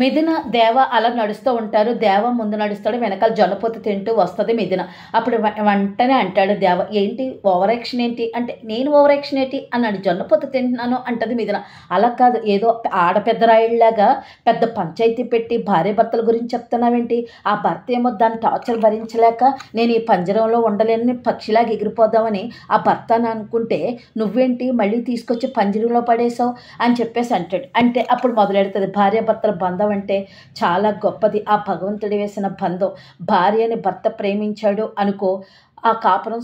మిథున దేవ అలా నడుస్తూ ఉంటారు. దేవ ముందు నడుస్తాడు, వెనకాల జొన్నపొత్తు తింటూ వస్తుంది మిథున. అప్పుడు వెంటనే అంటాడు దేవ, ఏంటి ఓవర్ యాక్షన్ ఏంటి అంటే, నేను ఓవర్ యాక్షన్ ఏంటి అన్నాడు. జొన్నపొత్తు తింటున్నాను అంటది మిథున. అలా కాదు, ఏదో ఆడపెద్దరాయిల్లాగా పెద్ద పంచాయతీ పెట్టి భార్య భర్తల గురించి చెప్తున్నావేంటి? ఆ భర్త ఏమో దాని టార్చర్ భరించలేక నేను ఈ పంజరంలో ఉండలేని పక్షిలాగా ఎగిరిపోదామని ఆ భర్త అని అనుకుంటే, నువ్వేంటి మళ్ళీ తీసుకొచ్చి పంజరంలో పడేసావు అని చెప్పేసి అంటాడు. అంటే అప్పుడు మొదలెడుతుంది భార్యాభర్తల బంధం అంటే చాలా గొప్పది. ఆ భగవంతుడు వేసిన బంధం. భార్యని భర్త ప్రేమించాడు అనుకో, ఆ కాపురం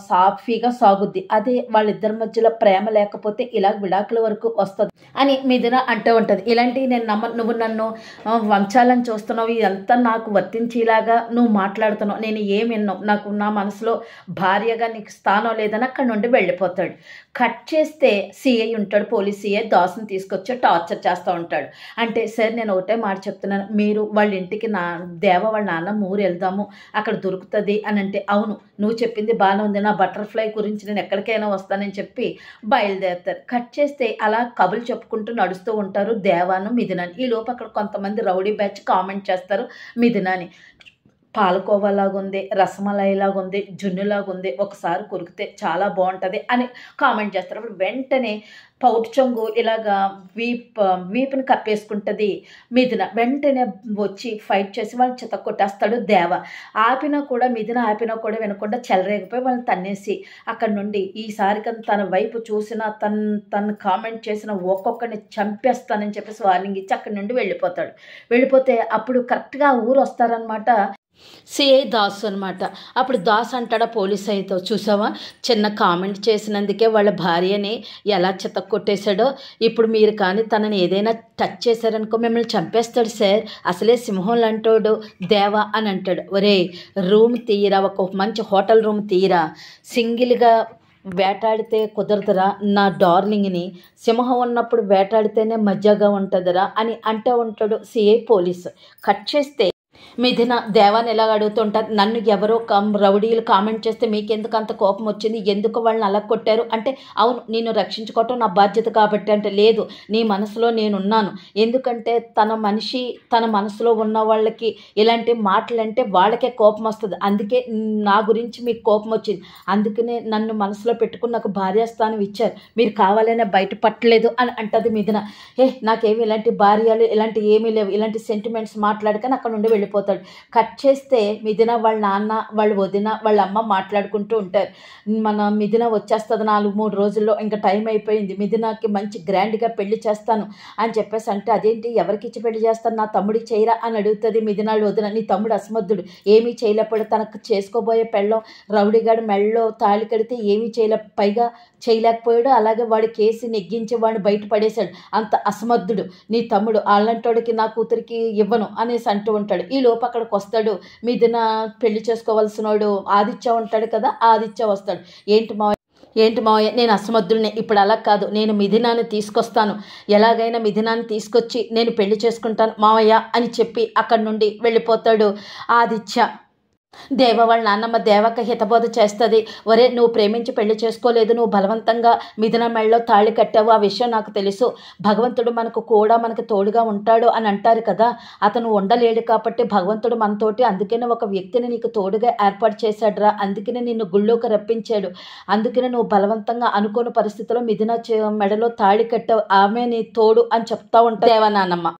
సాఫీగా సాగుద్ది. అదే వాళ్ళిద్దరి మధ్యలో ప్రేమ లేకపోతే ఇలా విడాకుల వరకు వస్తుంది అని మిథున అంటూ ఉంటుంది. ఇలాంటివి నేను నువ్వు నన్ను వంచాలని చూస్తున్నావు, ఇదంతా నాకు వర్తించేలాగా నువ్వు మాట్లాడుతున్నావు, నేను ఏం విన్నావు, నాకు నా మనసులో భార్యగా నీకు స్థానం లేదని అక్కడ నుండి వెళ్ళిపోతాడు. కట్ చేస్తే సిఐ ఉంటాడు, పోలీస్ సిఐ దాసుని తీసుకొచ్చి టార్చర్ చేస్తూ ఉంటాడు. అంటే సార్ నేను ఒకటే మాట చెప్తున్నాను, మీరు వాళ్ళ ఇంటికి దేవ వాళ్ళ నాన్న ఊరు వెళ్దాము అక్కడ దొరుకుతుంది అని అంటే, అవును నువ్వు చెప్పింది బాగానే ఉంది, నా బటర్ఫ్లై గురించి నేను ఎక్కడికైనా వస్తానని చెప్పి బయలుదేరుతారు. కట్ చేస్తే అలా కబులు చెప్పుకుంటూ నడుస్తూ ఉంటారు దేవాను మిథునాని. ఈ లోపు అక్కడ కొంతమంది రౌడీ బ్యాచ్ కామెంట్ చేస్తారు మిథునాని, పాలకోవాలాగుంది, రసమలైలాగుంది, జున్నులాగుంది, ఒకసారి కొరికితే చాలా బాగుంటుంది అని కామెంట్ చేస్తారు. అప్పుడు వెంటనే పౌటు చొంగు ఇలాగా వీపుని కప్పేసుకుంటుంది మిథున. వెంటనే వచ్చి ఫైట్ చేసి వాళ్ళని చిత కొట్టేస్తాడు దేవ. ఆపినా కూడా మిథున ఆపినా కూడా వినకుండా చెలరేగిపోయి వాళ్ళని తన్నేసి అక్కడి నుండి ఈసారికి తన వైపు చూసిన తను కామెంట్ చేసిన ఒక్కొక్కరిని చంపేస్తానని చెప్పేసి వార్నింగ్ ఇచ్చి అక్కడి నుండి వెళ్ళిపోతాడు. వెళ్ళిపోతే అప్పుడు కరెక్ట్గా ఊరు వస్తారనమాట సిఐ దాసు అనమాట. అప్పుడు దాస్ అంటాడా పోలీస్ అయితే, చూసావా చిన్న కామెంట్ చేసినందుకే వాళ్ళ భార్యని ఎలా చితక్కొట్టేశాడో, ఇప్పుడు మీరు కానీ తనని ఏదైనా టచ్ చేశారనుకో మిమ్మల్ని చంపేస్తాడు సార్, అసలే సింహం లాంటోడు దేవా అని అంటాడు. ఒరే రూమ్ తీయరా, ఒక మంచి హోటల్ రూమ్ తీయరా, సింగిల్గా వేటాడితే కుదరదురా నా డార్లింగ్ని, సింహం ఉన్నప్పుడు వేటాడితేనే మజ్జాగా ఉంటుందిరా అని అంటూ ఉంటాడు సిఐ పోలీసు. కట్ చేస్తే మిథున దేవాన్ని ఎలా అడుగుతుంటారు, నన్ను ఎవరో రౌడీలు కామెంట్ చేస్తే మీకెందుకు అంత కోపం వచ్చింది, ఎందుకు వాళ్ళని అలా కొట్టారు అంటే, అవును నేను రక్షించుకోవటం నా బాధ్యత కాబట్టి అంటే, లేదు నీ మనసులో నేనున్నాను, ఎందుకంటే తన మనసులో ఉన్న వాళ్ళకి ఇలాంటి మాటలంటే వాళ్ళకే కోపం వస్తుంది, అందుకే నా గురించి మీకు కోపం వచ్చింది, అందుకనే నన్ను మనసులో పెట్టుకుని నాకు భార్యాస్థానం ఇచ్చారు, మీరు కావాలనే బయట పట్టలేదు అని అంటది మిథున. నాకేమి ఇలాంటి భార్యలు ఇలాంటి ఏమీ లేవు, ఇలాంటి సెంటిమెంట్స్ మాట్లాడకని అక్కడ నుండి వెళ్ళిపోతాడు. కట్ చేస్తే మిథున వాళ్ళ నాన్న వాళ్ళు వదిన వాళ్ళ అమ్మ మాట్లాడుకుంటూ ఉంటారు. మన మిథున వచ్చేస్తుంది 4-3 రోజుల్లో, ఇంకా టైం అయిపోయింది, మిథునకి మంచి గ్రాండ్గా పెళ్లి చేస్తాను అని చెప్పేసి అంటే, అదేంటి ఎవరికి ఇచ్చి పెళ్లి చేస్తాను, నా తమ్ముడికి చేయరా అని అడుగుతుంది మిథున వదిన. నీ తమ్ముడు అసమర్థుడు, ఏమీ చేయలేకపోయాడు, తనకు చేసుకోబోయే పెళ్ళం రౌడీగాడు మెళ్ళలో తాళి కడితే ఏమీ చేయలేకపోయాడు, అలాగే వాడి కేసు నెగ్గించి వాడిని బయట పడేశాడు, అంత అసమర్థుడు నీ తమ్ముడు, అలాంటోడికి నా కూతురికి ఇవ్వను అనేసి అంటూ ఉంటాడు. ఈ లోపు అక్కడికి వస్తాడు మిథున పెళ్లి చేసుకోవాల్సిన వాడు ఆదిత్య ఉంటాడు కదా, ఆదిత్య వస్తాడు. ఏంటి మావయ్య నేను అసమర్థుల్ని, ఇప్పుడు అలా కాదు, నేను మిథునాన్ని తీసుకొస్తాను, ఎలాగైనా మిథునాన్ని తీసుకొచ్చి నేను పెళ్లి చేసుకుంటాను మావయ్య అని చెప్పి అక్కడి నుండి వెళ్ళిపోతాడు ఆదిత్య. దేవ వాళ్ళ నాన్నమ్మ దేవక హితబోధ చేస్తుంది, ఒరే నువ్వు ప్రేమించి పెళ్లి చేసుకోలేదు, నువ్వు బలవంతంగా మిథున మెళ్ళలో తాళి కట్టావు, ఆ విషయం నాకు తెలుసు, భగవంతుడు మనకు తోడుగా ఉంటాడు అని అంటారు కదా, అతను ఉండలేడు కాబట్టి భగవంతుడు మనతోటి, అందుకనే ఒక వ్యక్తిని నీకు తోడుగా ఏర్పాటు చేశాడురా, అందుకనే నిన్ను గుళ్ళోకి రప్పించాడు, అందుకనే నువ్వు బలవంతంగా అనుకోని పరిస్థితిలో మిథున మెడలో తాళి కట్టావు, ఆమె నీ తోడు అని చెప్తా ఉంటావు దేవ నాన్నమ్మ.